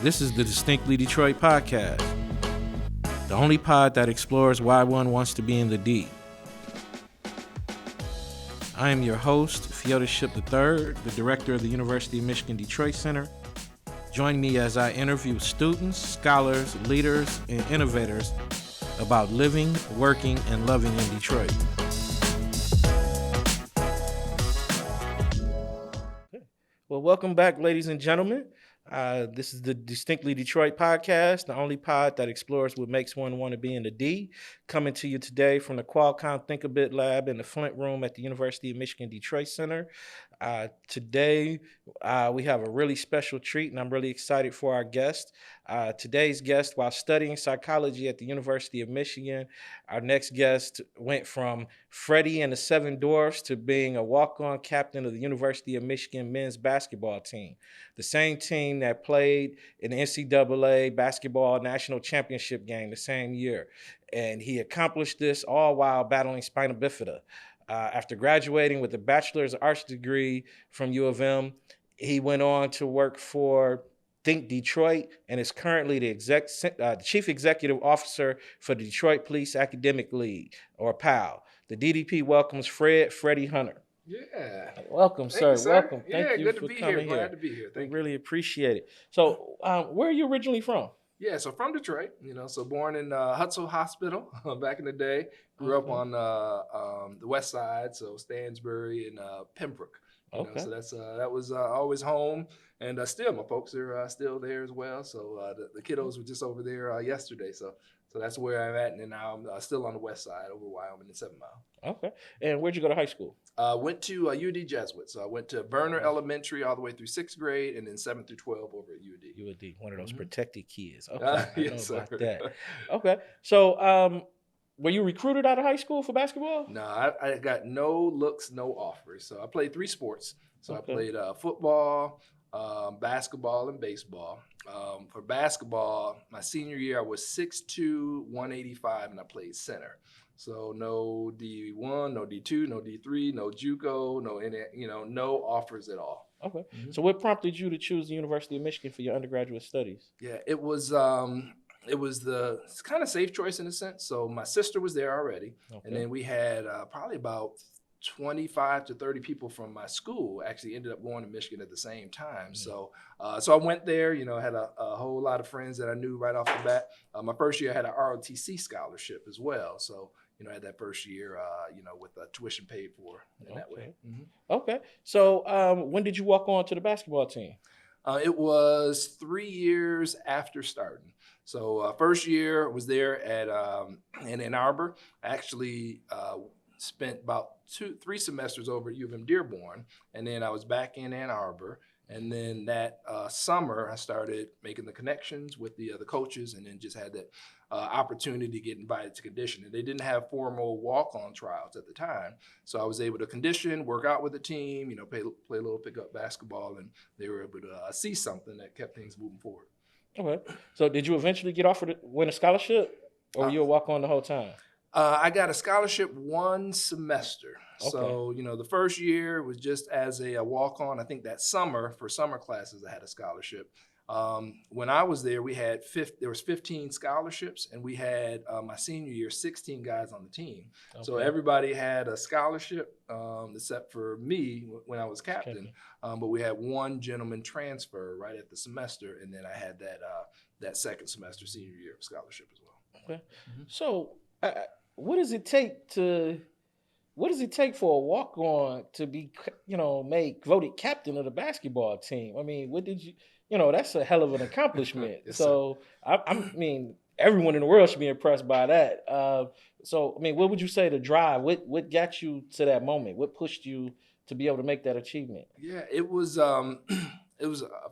This is the Distinctly Detroit podcast, the only pod that explores why one wants to be in the D. I am your host, Feodorship III, the director of the University of Michigan Detroit Center. Join me as I interview students, scholars, leaders, and innovators about living, working, and loving in Detroit. Well, welcome back, ladies and gentlemen. This is the Distinctly Detroit podcast, the only pod that explores what makes one want to be in the D. Coming to you today from the Walkon Think a Bit Lab in the Flint Room at the University of Michigan Detroit Center. Today, we have a really special treat, and I'm really excited for our guest. Today's guest, while studying psychology at the University of Michigan, our next guest went from Freddie and the Seven Dwarfs to being a walk-on captain of the University of Michigan men's basketball team, the same team that played in the NCAA basketball national championship game the same year. And he accomplished this all while battling spina bifida. After graduating with a Bachelor of Arts degree from U of M, he went on to work for Think Detroit and is currently the Chief Executive Officer for the Detroit Police Academic League, or PAL. The DDP welcomes Freddie Hunter. Yeah. Welcome, sir. Welcome. Thank you good for to be coming here. Glad to be here. We really appreciate it. So, where are you originally from? Yeah, so from Detroit, so born in Hutzel Hospital back in the day. Grew up on the west side, so Stansbury and Pembroke. So that was always home, and still my folks are still there as well. So the kiddos were just over there yesterday. So that's where I'm at, and now I'm still on the west side over Wyoming and 7 Mile. Okay. And where'd you go to high school? Went to UD Jesuit. So I went to Berner Elementary all the way through 6th grade, and then 7th through 12 over at UD. UD, one of those protected kids. Okay, I yes, know about sir. that. Okay. So, were you recruited out of high school for basketball? No, I got no looks, no offers. So I played 3 sports. So I played football, basketball, and baseball. For basketball, my senior year, I was 6'2", 185, and I played center. So no D1, no D2, no D3, no JUCO, no offers at all. Okay. So what prompted you to choose the University of Michigan for your undergraduate studies? Yeah, it was the kind of safe choice in a sense. So my sister was there already, and then we had probably about 25 to 30 people from my school actually ended up going to Michigan at the same time. So I went there, had a whole lot of friends that I knew right off the bat. My first year I had a ROTC scholarship as well. So, I had that first year, with tuition paid for in that way. Okay. So when did you walk on to the basketball team? It was 3 years after starting. So first year was there at in Ann Arbor. I actually spent about 3 semesters over at U of M Dearborn, and then I was back in Ann Arbor. And then that summer, I started making the connections with the other coaches, and then just had that opportunity to get invited to condition. And they didn't have formal walk-on trials at the time, so I was able to condition, work out with the team, play a little pickup basketball, and they were able to see something that kept things moving forward. Okay. So did you eventually get offered to win a scholarship, or were you a walk-on the whole time? I got a scholarship 1 semester. Okay. So, the first year was just as a walk-on. I think that summer, for summer classes, I had a scholarship. When I was there, there was 15 scholarships, and we had my senior year, 16 guys on the team. Okay. So everybody had a scholarship, except for me when I was captain. But we had 1 gentleman transfer right at the semester, and then I had that second semester senior year scholarship as well. Okay. So what does it take for a walk-on to be, voted captain of the basketball team? I mean, what did you, that's a hell of an accomplishment. Yes, so, I mean, everyone in the world should be impressed by that. So, I mean, what would you say to drive? What got you to that moment? What pushed you to be able to make that achievement? Yeah, it was a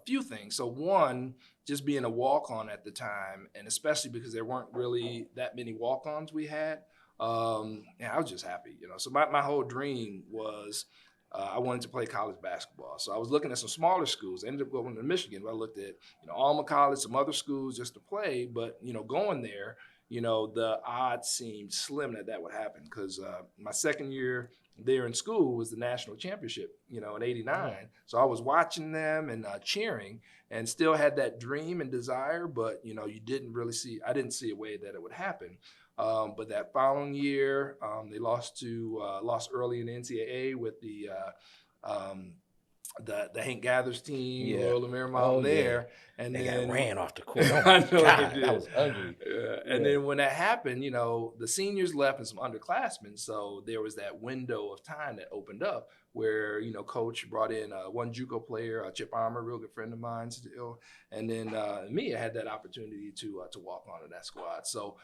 few things. So one, just being a walk-on at the time, and especially because there weren't really that many walk-ons we had, I was just happy, So my whole dream was I wanted to play college basketball. So I was looking at some smaller schools. I ended up going to Michigan, but I looked at, Alma College, some other schools just to play. But, going there, the odds seemed slim that would happen because my second year there in school was the national championship, in '89. Oh, So I was watching them and cheering, and still had that dream and desire, but you didn't really see. I didn't see a way that it would happen. But that following year, they lost early in the NCAA with um, the Hank Gathers team, yeah. Loyola Oh, Marymount yeah. there, and They got then ran off the court. Oh I my know they God, that did. was ugly. And Yeah. then when that happened, the seniors left and some underclassmen, so there was that window of time that opened up where coach brought in one JUCO player, Chip Armour, real good friend of mine still, and then me. I had that opportunity to walk onto that squad. So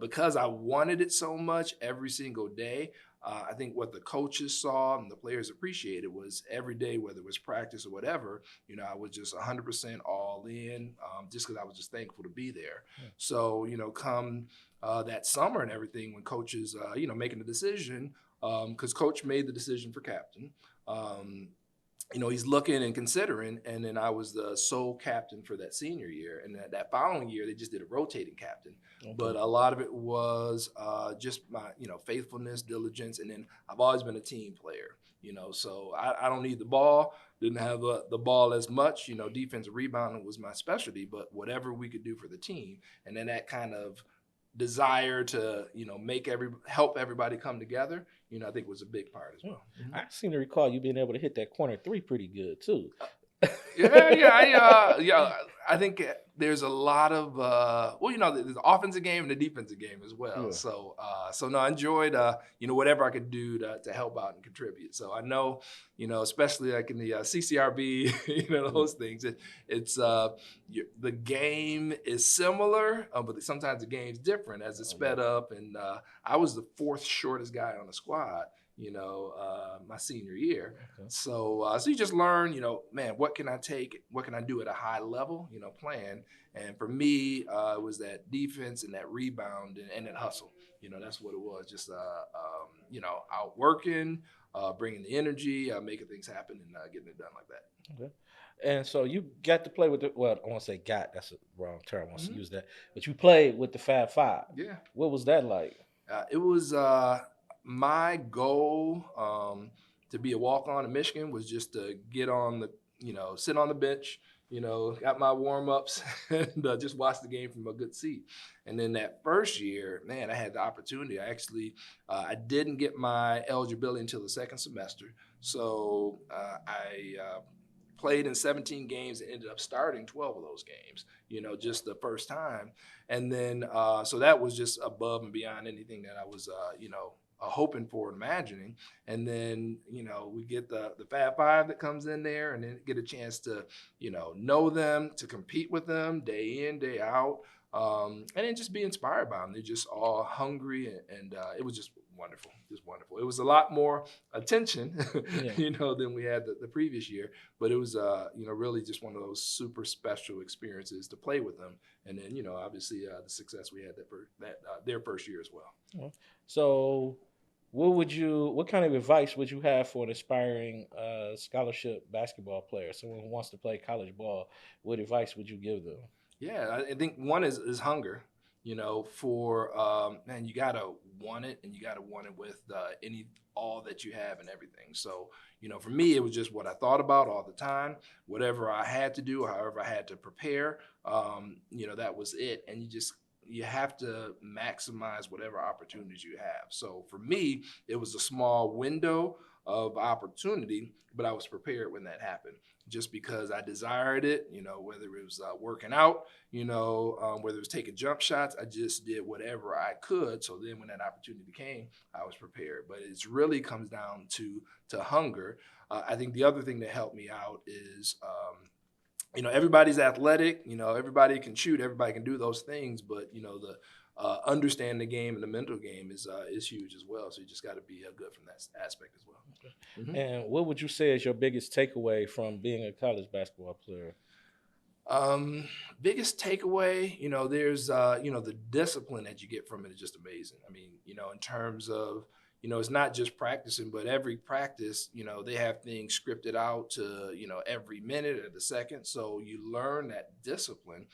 because I wanted it so much every single day. I think what the coaches saw and the players appreciated was every day, whether it was practice or whatever, I was just 100% all in, just because I was just thankful to be there. Yeah. So, come that summer and everything, when coaches, making the decision, because coach made the decision for captain. Um, he's looking and considering, and then I was the sole captain for that senior year. And that following year, they just did a rotating captain. Okay. But a lot of it was just my, faithfulness, diligence, and then I've always been a team player. So I don't need the ball. Didn't have the ball as much. Defensive rebounding was my specialty, but whatever we could do for the team, and then that kind of desire to help everybody come together, I think was a big part as well. Mm-hmm. I seem to recall you being able to hit that corner three pretty good too. I think there's a lot of there's the offensive game and the defensive game as well. Yeah. So no, I enjoyed whatever I could do to help out and contribute. So I know especially like in the CCRB, those things. It's the game is similar, but sometimes the game's different as it's sped up. And I was the fourth shortest guy on the squad. My senior year. Okay. So you just learn, man, what can I take? What can I do at a high level, playing? And for me, it was that defense and that rebound and that hustle. That's what it was. Just, out working, bringing the energy, making things happen and getting it done like that. Okay. And so you got to play with the, well, I want to say got, that's a wrong term. I want to use that. But you played with the Fab Five. Yeah. What was that like? It was my goal to be a walk-on in Michigan was just to get on the, sit on the bench, got my warm-ups and just watch the game from a good seat. And then that first year, man, I had the opportunity. I actually, I didn't get my eligibility until the second semester. So I played in 17 games and ended up starting 12 of those games, just the first time. And then, so that was just above and beyond anything that I was, hoping for and imagining. And then, we get the Fab Five that comes in there and then get a chance to, know them, to compete with them day in, day out. And then just be inspired by them. They're just all hungry and it was just wonderful. It was a lot more attention, than we had the previous year, but it was, really just one of those super special experiences to play with them. And then, obviously the success we had their first year as well. So what kind of advice would you have for an aspiring scholarship basketball player, someone who wants to play college ball? What advice would you give them? Yeah, I think one is hunger. For man, you gotta want it, and you gotta want it with all that you have and everything. So, for me, it was just what I thought about all the time. Whatever I had to do, however I had to prepare, that was it. And you have to maximize whatever opportunities you have. So for me, it was a small window of opportunity, but I was prepared when that happened. Just because I desired it, whether it was working out, whether it was taking jump shots, I just did whatever I could. So then when that opportunity came, I was prepared. But it really comes down to hunger. I think the other thing that helped me out is, everybody's athletic, everybody can shoot, everybody can do those things, but, the understanding the game and the mental game is huge as well. So you just got to be good from that aspect as well. Okay. Mm-hmm. And what would you say is your biggest takeaway from being a college basketball player? Biggest takeaway, there's, the discipline that you get from it is just amazing. I mean, in terms of, it's not just practicing, but every practice, they have things scripted out to, every minute or the second. So you learn that discipline,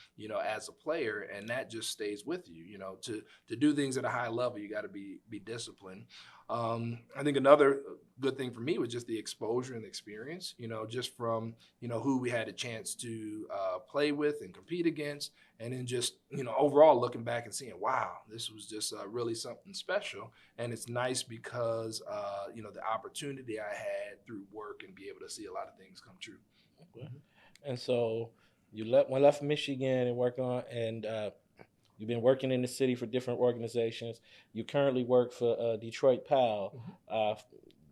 as a player, and that just stays with you, to do things at a high level, you got to be disciplined. I think another good thing for me was just the exposure and the experience, just from, who we had a chance to play with and compete against. And then just, overall looking back and seeing, wow, this was just really something special. And it's nice because, the opportunity I had through work and be able to see a lot of things come true. Okay. And so you left Michigan and work on, and you've been working in the city for different organizations. You currently work for Detroit Pal. Mhm. Uh,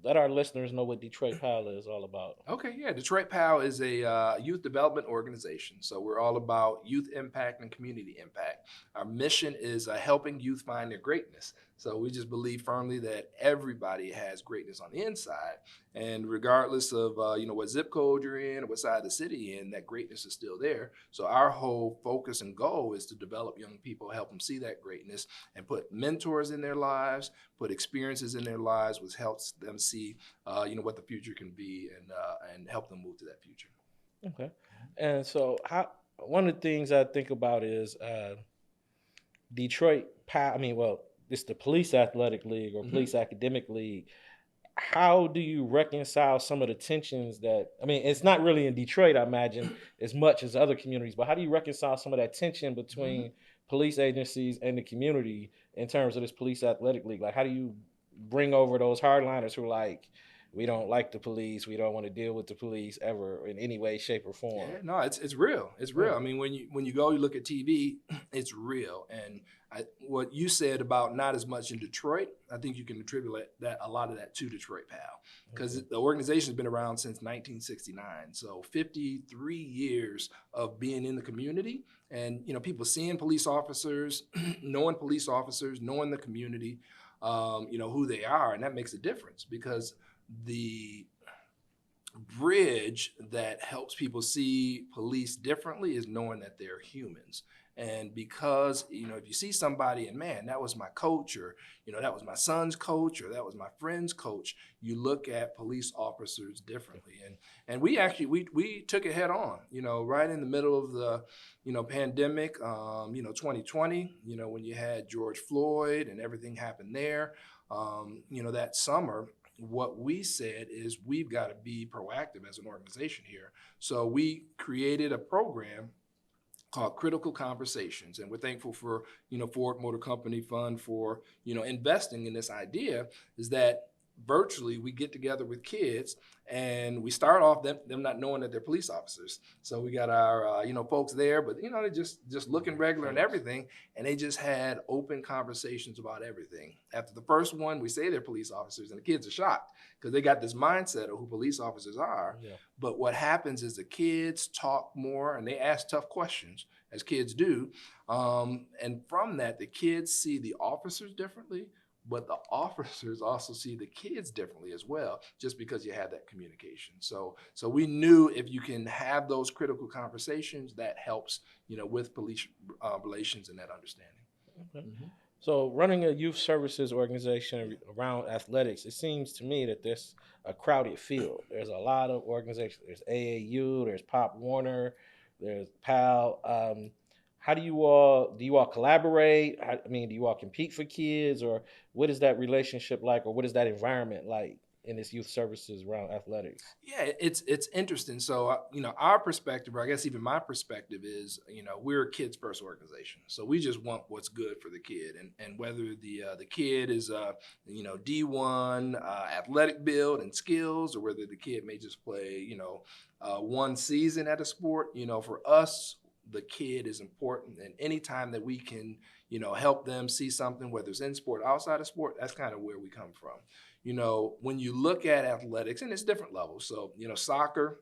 Let our listeners know what Detroit Pal is all about. Okay, yeah. Detroit PAL is a youth development organization. So we're all about youth impact and community impact. Our mission is helping youth find their greatness. So we just believe firmly that everybody has greatness on the inside, and regardless of what zip code you're in or what side of the city you're in, that greatness is still there. So our whole focus and goal is to develop young people, help them see that greatness, and put mentors in their lives, put experiences in their lives, which helps them see what the future can be, and help them move to that future. Okay. And so, how one of the things I think about is Detroit Pal. I mean, well, it's the Police Athletic League or Mm-hmm. Police Academic League. How do you reconcile some of the tensions that, I mean, it's not really in Detroit, I imagine, as much as other communities, but how do you reconcile some of that tension Mm-hmm. between police agencies and the community in terms of this police athletic league? Like, how do you bring over those hardliners who are like, we don't like the police, we don't want to deal with the police ever in any way, shape, or form? Yeah, no, it's real. It's Yeah. real. I mean, when you go, you look at TV, it's real. And what you said about not as much in Detroit, I think you can attribute that a lot of that to Detroit PAL, because Okay. the organization has been around since 1969, so 53 years of being in the community, and people seeing police officers, knowing the community, who they are, and that makes a difference because the bridge that helps people see police differently is knowing that they're humans. And because, if you see somebody and, man, that was my coach, or, that was my son's coach, or that was my friend's coach, you look at police officers differently. And we actually, we took it head on, right in the middle of the, pandemic, 2020, when you had George Floyd and everything happened there, that summer, what we said is we've got to be proactive as an organization here. So we created a program called Critical Conversations, and we're thankful for Ford Motor Company Fund for investing in this idea. Is that virtually we get together with kids and we start off them not knowing that they're police officers. So we got our folks there, but they're just looking regular and everything, and they just had open conversations about everything. After the first one, we say they're police officers, and the kids are shocked because they got this mindset of who police officers are. Yeah. But what happens is the kids talk more and they ask tough questions, as kids do. And from that, the kids see the officers differently, but the officers also see the kids differently as well, just because you have that communication. So we knew if you can have those critical conversations, that helps, with police relations and that understanding. Okay. Mm-hmm. So, running a youth services organization around athletics, it seems to me that there's a crowded field. There's a lot of organizations. There's AAU, there's Pop Warner, there's PAL. How do you all collaborate? I mean, do you all compete for kids, or what is that relationship like, or what is that environment like in this youth services around athletics? Yeah, it's interesting. So our perspective, or I guess even my perspective, is we're a kids first organization. So we just want what's good for the kid, and whether the kid is D1 athletic build and skills, or whether the kid may just play one season at a sport. For us, the kid is important, and anytime that we can help them see something, whether it's in sport, outside of sport, that's kind of where we come from. When you look at athletics, and it's different levels. So, soccer,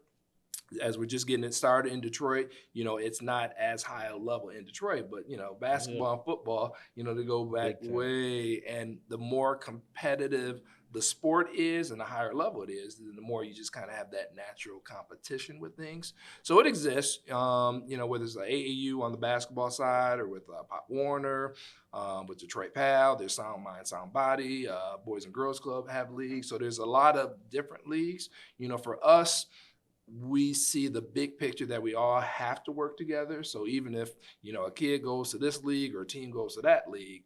as we're just getting it started in Detroit, it's not as high a level in Detroit, but, Yeah, basketball and football, they go back big time. way, and the more competitive the sport is and the higher level it is, then the more you just kind of have that natural competition with things. So it exists, whether it's AAU on the basketball side, or with Pop Warner, with Detroit PAL, there's Sound Mind, Sound Body, Boys and Girls Club have leagues. So there's a lot of different leagues. For us, we see the big picture that we all have to work together. So even if, a kid goes to this league or a team goes to that league,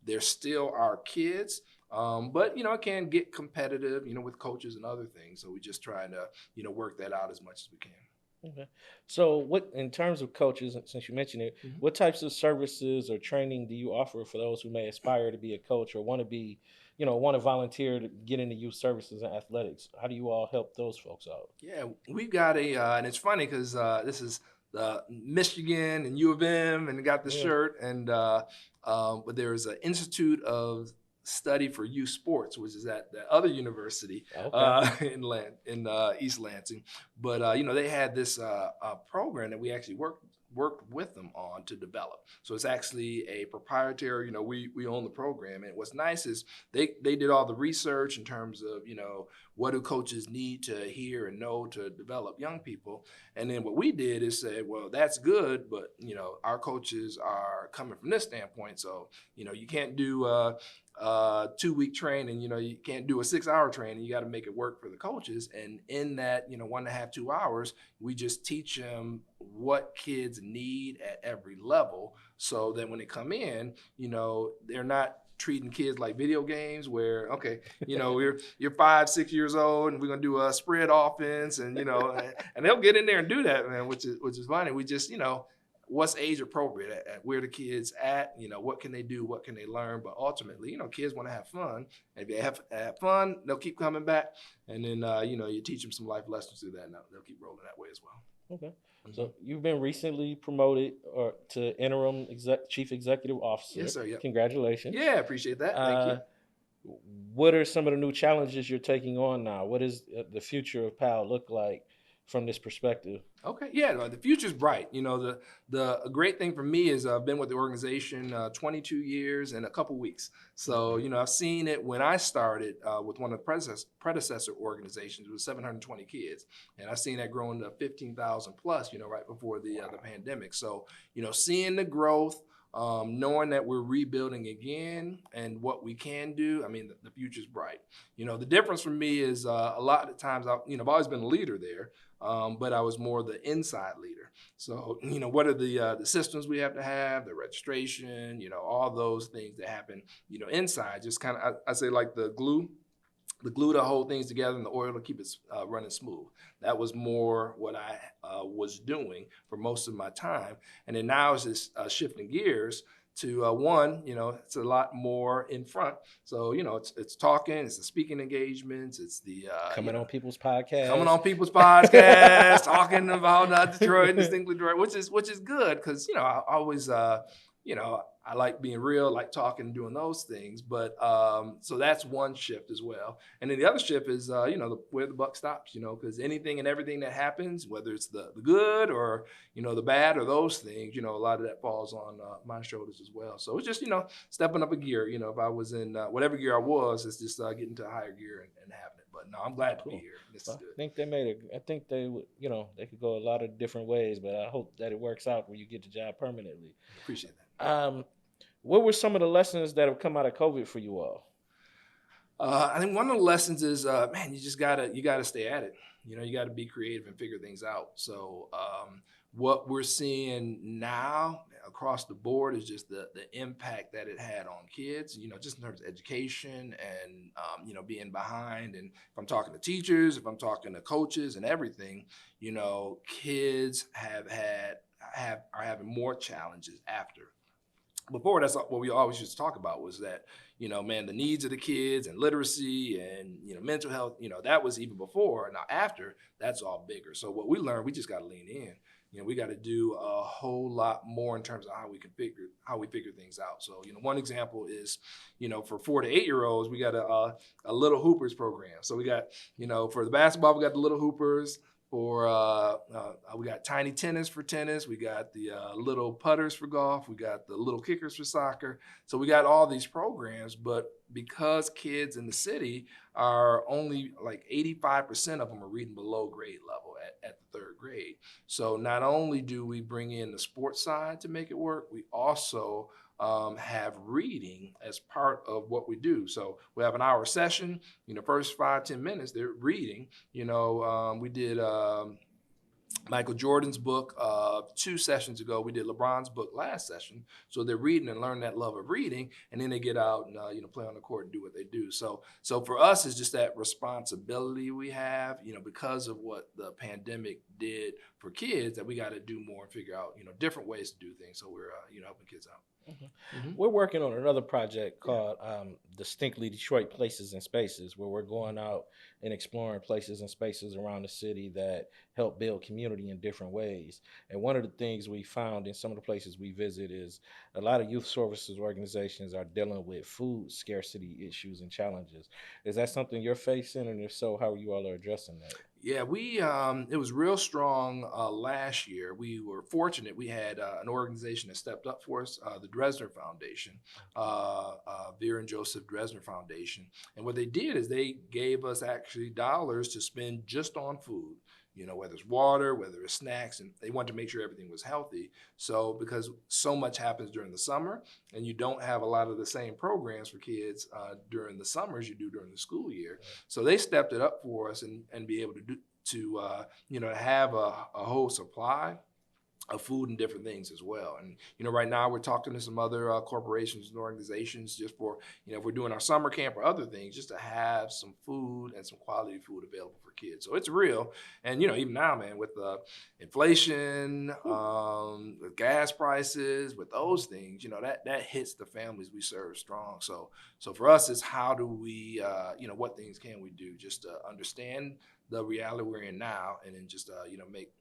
they're still our kids. But it can get competitive, with coaches and other things. So we just trying to, work that out as much as we can. Okay. So, what in terms of coaches, since you mentioned it, Mhm. what types of services or training do you offer for those who may aspire to be a coach or want to be, want to volunteer to get into youth services and athletics? How do you all help those folks out? Yeah, we've got and it's funny because this is the Michigan and U of M, and got the Yeah. shirt, and but there is an Institute of Study for Youth Sports, which is at the other university Okay. in East Lansing. But they had this program that we actually worked with them on to develop. So it's actually a proprietary. We own the program, and what's nice is they did all the research in terms of what do coaches need to hear and know to develop young people. And then what we did is say, well, that's good, but our coaches are coming from this standpoint. So you can't do a 2-week training. You can't do a 6-hour training. You got to make it work for the coaches. And in that 1.5, 2 hours, we just teach them what kids need at every level, so that when they come in, they're not treating kids like video games where, okay, you're 5, 6 years old and we're gonna do a spread offense, and and they'll get in there and do that, man, which is funny. We just what's age appropriate at where the kids at, what can they do, what can they learn. But ultimately, kids want to have fun, and if they have fun, they'll keep coming back. And then you teach them some life lessons through that, and they'll keep rolling that way as well. Okay. So you've been recently promoted or to interim chief executive officer. Yes, sir. Yep. Congratulations. Yeah, appreciate that. Thank you. What are some of the new challenges you're taking on now? What does the future of PAL look like from this perspective? Okay, yeah, no, the future's bright. The great thing for me is I've been with the organization 22 years and a couple weeks. So I've seen it when I started with one of the predecessor organizations. It was 720 kids, and I've seen that growing to 15,000 plus. Right before the pandemic. So seeing the growth. Knowing that we're rebuilding again and what we can do, I mean, the future's bright. The difference for me is a lot of times I've always been a leader there, but I was more the inside leader. So what are the systems we have to have, the registration, all those things that happen, inside. Just kind of I say like the glue to hold things together, and the oil to keep it running smooth. That was more what I was doing for most of my time. And then now it's just shifting gears to one, it's a lot more in front. So, it's talking, it's the speaking engagements, it's the coming on people's podcasts, talking about Detroit, distinctly Detroit, which is good because I always I like being real, like talking and doing those things. But so that's one shift as well. And then the other shift is, where the buck stops, because anything and everything that happens, whether it's the good or, the bad or those things, a lot of that falls on my shoulders as well. So it's just, stepping up a gear. If I was in whatever gear I was, it's just getting to a higher gear and having it. But no, I'm glad to be here. This is good. I think they made it. I think they would, they could go a lot of different ways, but I hope that it works out where you get the job permanently. Appreciate that. What were some of the lessons that have come out of COVID for you all? I think one of the lessons is, man, you gotta stay at it. You gotta be creative and figure things out. So what we're seeing now across the board is just the impact that it had on kids, just in terms of education and, being behind. And if I'm talking to teachers, if I'm talking to coaches and everything, kids are having more challenges after. Before, that's what we always used to talk about was that, man, the needs of the kids and literacy and, mental health, that was even before. Now after, that's all bigger. So what we learned, we just got to lean in. We got to do a whole lot more in terms of how we figure things out. So, one example is, for 4 to 8 year olds, we got a Little Hoopers program. So we got, for the basketball, we got the Little Hoopers. For we got tiny tennis for tennis. We got the little putters for golf. We got the little kickers for soccer. So we got all these programs, but because kids in the city are only like 85% of them are reading below grade level at the 3rd grade. So not only do we bring in the sports side to make it work, we also have reading as part of what we do. So we have an hour session, first 5-10 minutes, they're reading. We did Michael Jordan's book, 2 sessions ago, we did LeBron's book last session. So they're reading and learn that love of reading, and then they get out and play on the court and do what they do. So for us, it's just that responsibility we have, because of what the pandemic did for kids, that we got to do more and figure out different ways to do things. So we're helping kids out. We're working on another project called Distinctly Detroit Places and Spaces, where we're going out and exploring places and spaces around the city that help build community in different ways. And one of the things we found in some of the places we visit is a lot of youth services organizations are dealing with food scarcity issues and challenges. Is that something you're facing? And if so, how you all are addressing that? Yeah, we it was real strong last year. We were fortunate. We had an organization that stepped up for us, the Dresdner Foundation, Vera and Joseph Dresdner Foundation. And what they did is they gave us actually dollars to spend just on food. Whether it's water, whether it's snacks, and they wanted to make sure everything was healthy. So because so much happens during the summer, and you don't have a lot of the same programs for kids during the summers you do during the school year. So they stepped it up for us and be able to do to have a whole supply of food and different things as well. And right now we're talking to some other corporations and organizations just for if we're doing our summer camp or other things, just to have some food and some quality food available for kids. So it's real. And even now, man, with the inflation, with gas prices, with those things, that hits the families we serve strong. So for us, it's how do we what things can we do just to understand the reality we're in now, and then just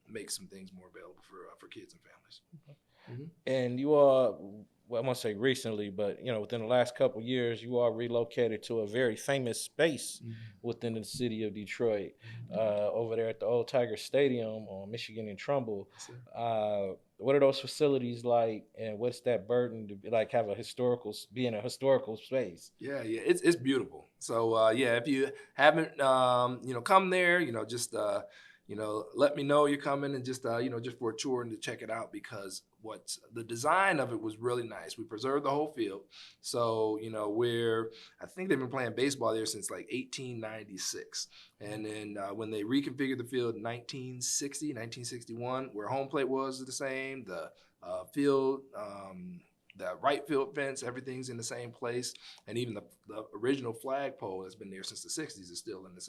make some things more available for kids and families. And you all, well, I won't say recently, but within the last couple of years, you all relocated to a very famous space within the city of Detroit, over there at the Old Tiger Stadium on Michigan and Trumbull. What are those facilities like, and what's that burden to have be in a historical space? Yeah, it's beautiful. So if you haven't come there, just let me know you're coming, and just just for a tour and to check it out, because what's the design of it was really nice. We preserved the whole field. So I think they've been playing baseball there since like 1896. And then when they reconfigured the field in 1961, where home plate was the same, the field, the right field fence, everything's in the same place. And even the original flagpole that's been there since the 60s is still in the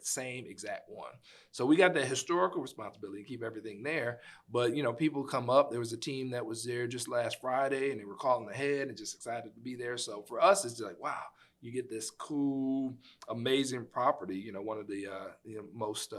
same exact one. So we got that historical responsibility to keep everything there. But, people come up. There was a team that was there just last Friday, and they were calling ahead and just excited to be there. So for us, it's just like, wow, you get this cool, amazing property, one of the most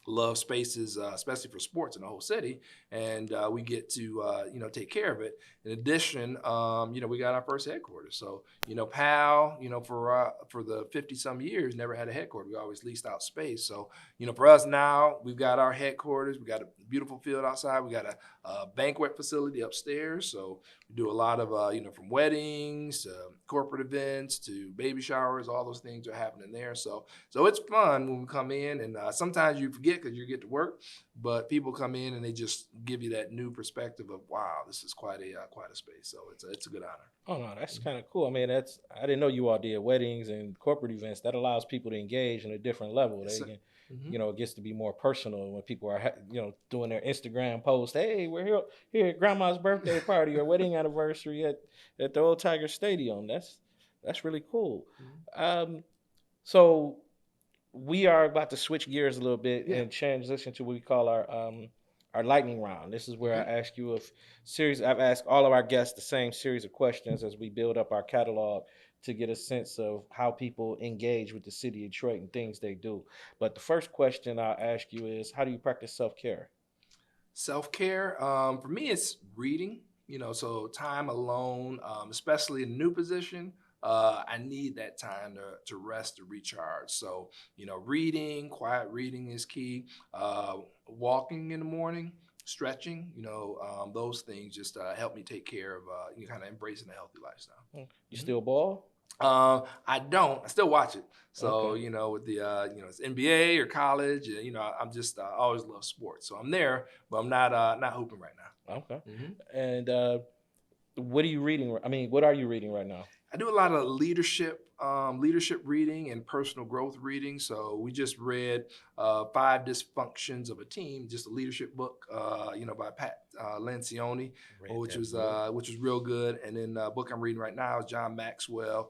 love spaces, especially for sports in the whole city, and we get to take care of it. In addition, we got our first headquarters. So PAL, for the 50 some years never had a headquarters. We always leased out space. So for us now, we've got our headquarters. We got a beautiful field outside. We got a banquet facility upstairs. So we do a lot of from weddings to corporate events to baby showers. All those things are happening there. So it's fun when we come in, and sometimes you forget because you get to work, but people come in and they just give you that new perspective of, wow, this is quite a space. So it's a good honor. Oh no, that's kind of cool. I mean, I didn't know you all did weddings and corporate events. That allows people to engage in a different level. They can, it gets to be more personal when people are, doing their Instagram post. Hey, we're here at Grandma's birthday party or wedding anniversary at the Old Tiger Stadium. That's really cool. So we are about to switch gears a little bit and transition to what we call our lightning round. This is where I ask you I've asked all of our guests the same series of questions as we build up our catalog to get a sense of how people engage with the city of Detroit and things they do. But the first question I'll ask you is, how do you practice self-care? Self-care, for me, it's reading, so time alone, especially in a new position. I need that time to rest, to recharge. So, reading, quiet reading is key. Walking in the morning, stretching, those things just help me take care of, kind of embracing a healthy lifestyle. You still ball? I don't. I still watch it. So, Okay. with the, it's NBA or college, I'm just, I always love sports. So I'm there, but I'm not hooping right now. Okay. And What are you reading? I mean, what are you reading right now? I do a lot of leadership reading and personal growth reading. So we just read Five Dysfunctions of a Team, just a leadership book, by Pat Lencioni, which was real good. And then the book I'm reading right now is John Maxwell.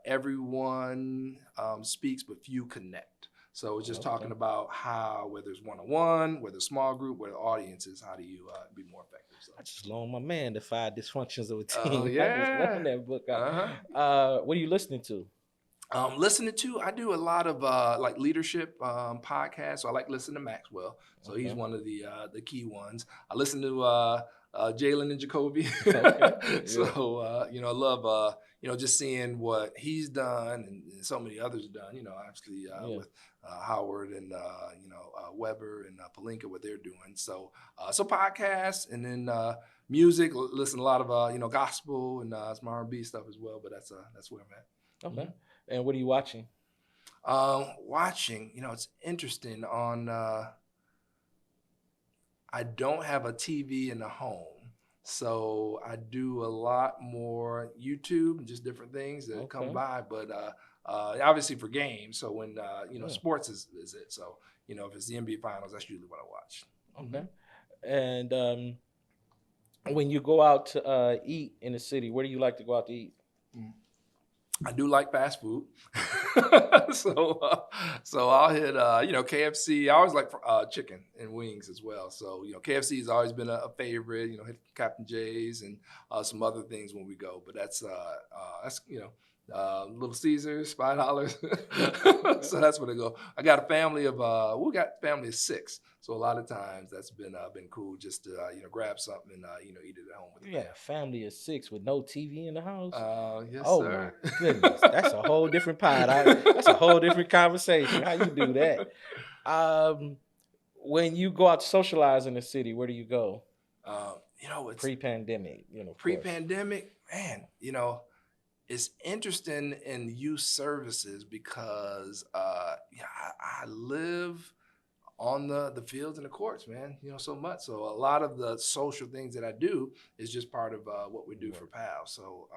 Everyone speaks, but few connect. So it's just talking about how, whether it's one-on-one, whether it's small group, whether audiences, how do you be more effective? So. I just loaned my man The Five Dysfunctions of a Team. Oh, yeah. I just loaned that book out. What are you listening to? I do a lot of like leadership podcasts. So I like listening to Maxwell. So he's one of the key ones. I listen to Jalen and Jacoby. So I love just seeing what he's done and so many others have done. Obviously with Howard and Weber and Palinka, what they're doing. So podcasts, and then music. Listen to a lot of gospel and some R&B stuff as well. But that's where I'm at. Okay. And what are you watching? It's interesting. I don't have a TV in the home, so I do a lot more YouTube and just different things that come by. But obviously for games, so when sports is it. So if it's the NBA Finals, that's usually what I watch. Okay. And when you go out to eat in the city, where do you like to go out to eat? I do like fast food, so I'll hit KFC. I always like chicken and wings as well. So KFC has always been a favorite. Hit Captain J's and some other things when we go. But that's Little Caesars, $5. So that's where they go. I got a family of we got a family of 6. So a lot of times that's been cool just to grab something and eat it at home with a family of 6 with no TV in the house. Yes, My sir. goodness, that's a whole different pod. That's a whole different conversation. How you do that? When you go out to socialize in the city, where do you go? It's pre-pandemic. Pre-pandemic, man. It's interesting in youth services because I live on the fields and the courts, man, so much. So a lot of the social things that I do is just part of what we do for PAL. So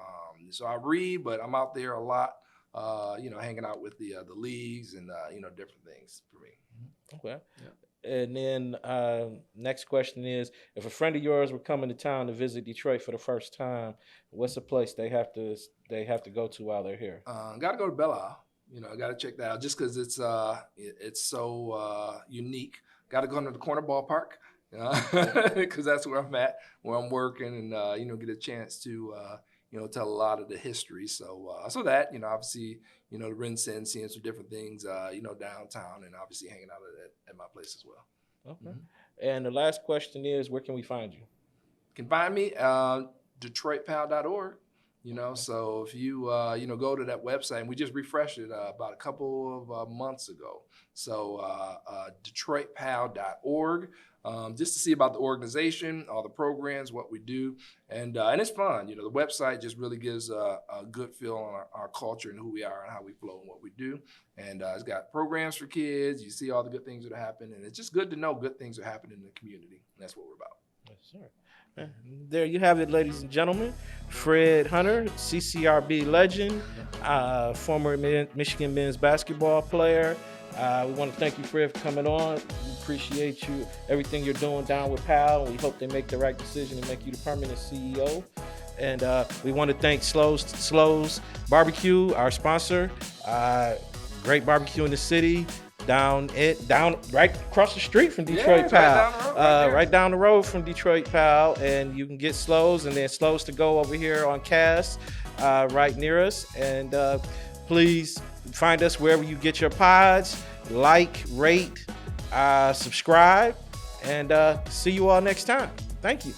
so I read, but I'm out there a lot, hanging out with the leagues and different things for me. Okay. Yeah. And then next question is, if a friend of yours were coming to town to visit Detroit for the first time, what's a place they have to go to while they're here? Got to go to Belle Isle. I got to check that out just because it's so unique. Got to go to the corner ballpark because that's where I'm at, where I'm working, and get a chance to tell a lot of the history. So that obviously the RenCen, seeing some different things downtown, and obviously hanging out at my place as well. Okay. Mm-hmm. And the last question is, where can we find you? You can find me DetroitPal.org. So if you go to that website, and we just refreshed it about a couple of months ago. So DetroitPal.org, just to see about the organization, all the programs, what we do, and it's fun. The website just really gives a good feel on our culture and who we are and how we flow and what we do. And it's got programs for kids. You see all the good things that happen, and it's just good to know good things are happening in the community. And that's what we're about. Yes, sir. There you have it, ladies and gentlemen. Fred Hunter, CCRB legend, former Michigan men's basketball player. We want to thank you, Fred, for coming on. We appreciate you, everything you're doing down with PAL. We hope they make the right decision and make you the permanent CEO. And we want to thank Slows Barbecue, our sponsor. Great barbecue in the city. Down right across the street from Detroit PAL. Right down the road from Detroit PAL. And you can get Slows and then Slows to Go over here on Cass, right near us. And please find us wherever you get your pods. Like, rate, subscribe, and see you all next time. Thank you.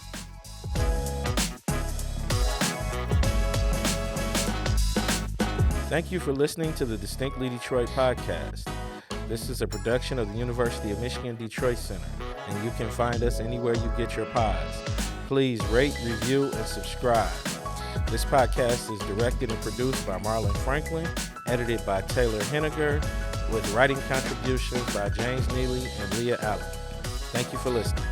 Thank you for listening to the Distinctly Detroit podcast. This is a production of the University of Michigan Detroit Center, and you can find us anywhere you get your pods. Please rate, review, and subscribe. This podcast is directed and produced by Marlon Franklin, edited by Taylor Henniger, with writing contributions by James Neely and Leah Allen. Thank you for listening.